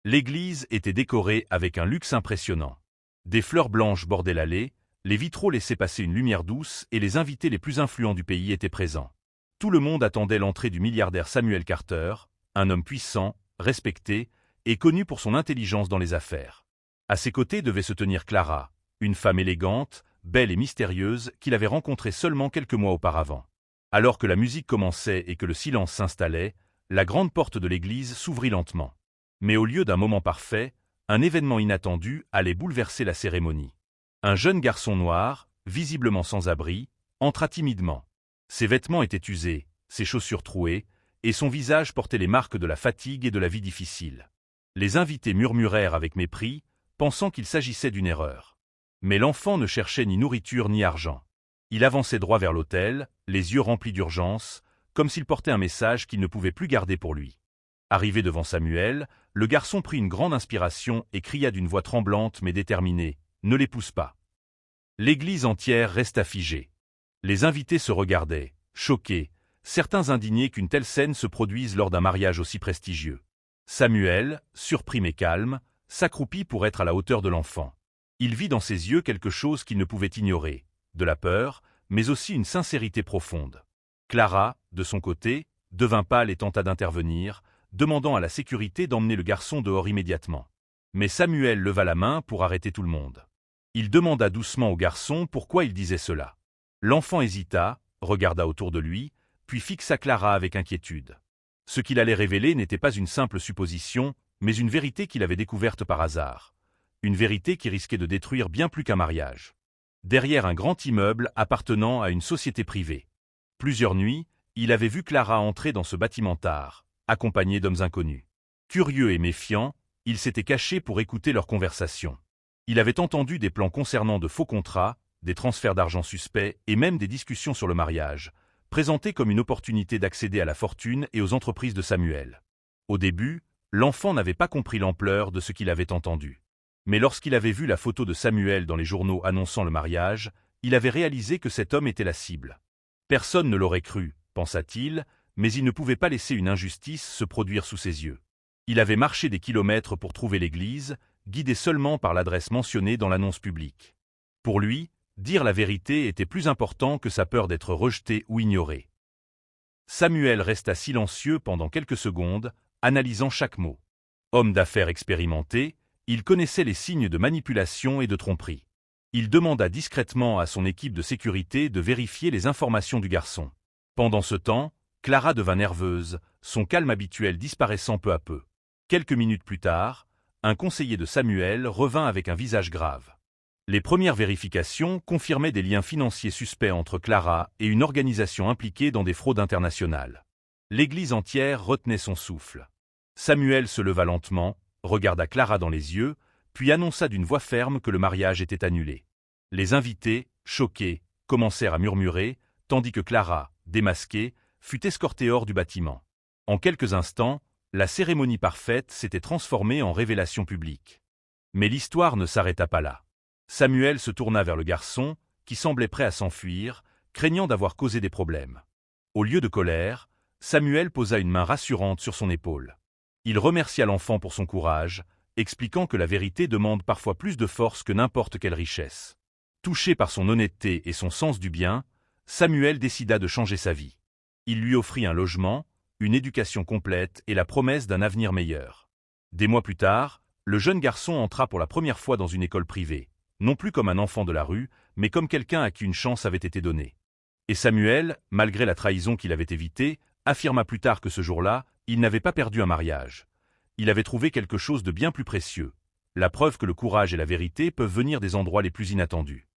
L'église était décorée avec un luxe impressionnant. Des fleurs blanches bordaient l'allée, les vitraux laissaient passer une lumière douce et les invités les plus influents du pays étaient présents. Tout le monde attendait l'entrée du milliardaire Samuel Carter, un homme puissant, respecté et connu pour son intelligence dans les affaires. À ses côtés devait se tenir Clara, une femme élégante, belle et mystérieuse qu'il avait rencontrée seulement quelques mois auparavant. Alors que la musique commençait et que le silence s'installait, la grande porte de l'église s'ouvrit lentement. Mais au lieu d'un moment parfait, un événement inattendu allait bouleverser la cérémonie. Un jeune garçon noir, visiblement sans abri, entra timidement. Ses vêtements étaient usés, ses chaussures trouées, et son visage portait les marques de la fatigue et de la vie difficile. Les invités murmurèrent avec mépris, pensant qu'il s'agissait d'une erreur. Mais l'enfant ne cherchait ni nourriture ni argent. Il avançait droit vers l'autel, les yeux remplis d'urgence, comme s'il portait un message qu'il ne pouvait plus garder pour lui. Arrivé devant Samuel, le garçon prit une grande inspiration et cria d'une voix tremblante mais déterminée, « Ne l'épouse pas !» L'église entière resta figée. Les invités se regardaient, choqués, certains indignés qu'une telle scène se produise lors d'un mariage aussi prestigieux. Samuel, surpris mais calme, s'accroupit pour être à la hauteur de l'enfant. Il vit dans ses yeux quelque chose qu'il ne pouvait ignorer, de la peur, mais aussi une sincérité profonde. Clara, de son côté, devint pâle et tenta d'intervenir, demandant à la sécurité d'emmener le garçon dehors immédiatement. Mais Samuel leva la main pour arrêter tout le monde. Il demanda doucement au garçon pourquoi il disait cela. L'enfant hésita, regarda autour de lui, puis fixa Clara avec inquiétude. Ce qu'il allait révéler n'était pas une simple supposition, mais une vérité qu'il avait découverte par hasard. Une vérité qui risquait de détruire bien plus qu'un mariage. Derrière un grand immeuble appartenant à une société privée. Plusieurs nuits, il avait vu Clara entrer dans ce bâtiment tard, accompagnée d'hommes inconnus. Curieux et méfiant, il s'était caché pour écouter leur conversation. Il avait entendu des plans concernant de faux contrats, des transferts d'argent suspects et même des discussions sur le mariage, présentés comme une opportunité d'accéder à la fortune et aux entreprises de Samuel. Au début, l'enfant n'avait pas compris l'ampleur de ce qu'il avait entendu. Mais lorsqu'il avait vu la photo de Samuel dans les journaux annonçant le mariage, il avait réalisé que cet homme était la cible. Personne ne l'aurait cru, pensa-t-il, mais il ne pouvait pas laisser une injustice se produire sous ses yeux. Il avait marché des kilomètres pour trouver l'église, guidé seulement par l'adresse mentionnée dans l'annonce publique. Pour lui, dire la vérité était plus important que sa peur d'être rejeté ou ignoré. Samuel resta silencieux pendant quelques secondes, analysant chaque mot. Homme d'affaires expérimenté, il connaissait les signes de manipulation et de tromperie. Il demanda discrètement à son équipe de sécurité de vérifier les informations du garçon. Pendant ce temps, Clara devint nerveuse, son calme habituel disparaissant peu à peu. Quelques minutes plus tard, un conseiller de Samuel revint avec un visage grave. Les premières vérifications confirmaient des liens financiers suspects entre Clara et une organisation impliquée dans des fraudes internationales. L'église entière retenait son souffle. Samuel se leva lentement, regarda Clara dans les yeux, puis annonça d'une voix ferme que le mariage était annulé. Les invités, choqués, commencèrent à murmurer, tandis que Clara, démasquée, fut escortée hors du bâtiment. En quelques instants, la cérémonie parfaite s'était transformée en révélation publique. Mais l'histoire ne s'arrêta pas là. Samuel se tourna vers le garçon, qui semblait prêt à s'enfuir, craignant d'avoir causé des problèmes. Au lieu de colère, Samuel posa une main rassurante sur son épaule. Il remercia l'enfant pour son courage, expliquant que la vérité demande parfois plus de force que n'importe quelle richesse. Touché par son honnêteté et son sens du bien, Samuel décida de changer sa vie. Il lui offrit un logement, une éducation complète et la promesse d'un avenir meilleur. Des mois plus tard, le jeune garçon entra pour la première fois dans une école privée, non plus comme un enfant de la rue, mais comme quelqu'un à qui une chance avait été donnée. Et Samuel, malgré la trahison qu'il avait évitée, affirma plus tard que ce jour-là, il n'avait pas perdu un mariage. Il avait trouvé quelque chose de bien plus précieux, la preuve que le courage et la vérité peuvent venir des endroits les plus inattendus.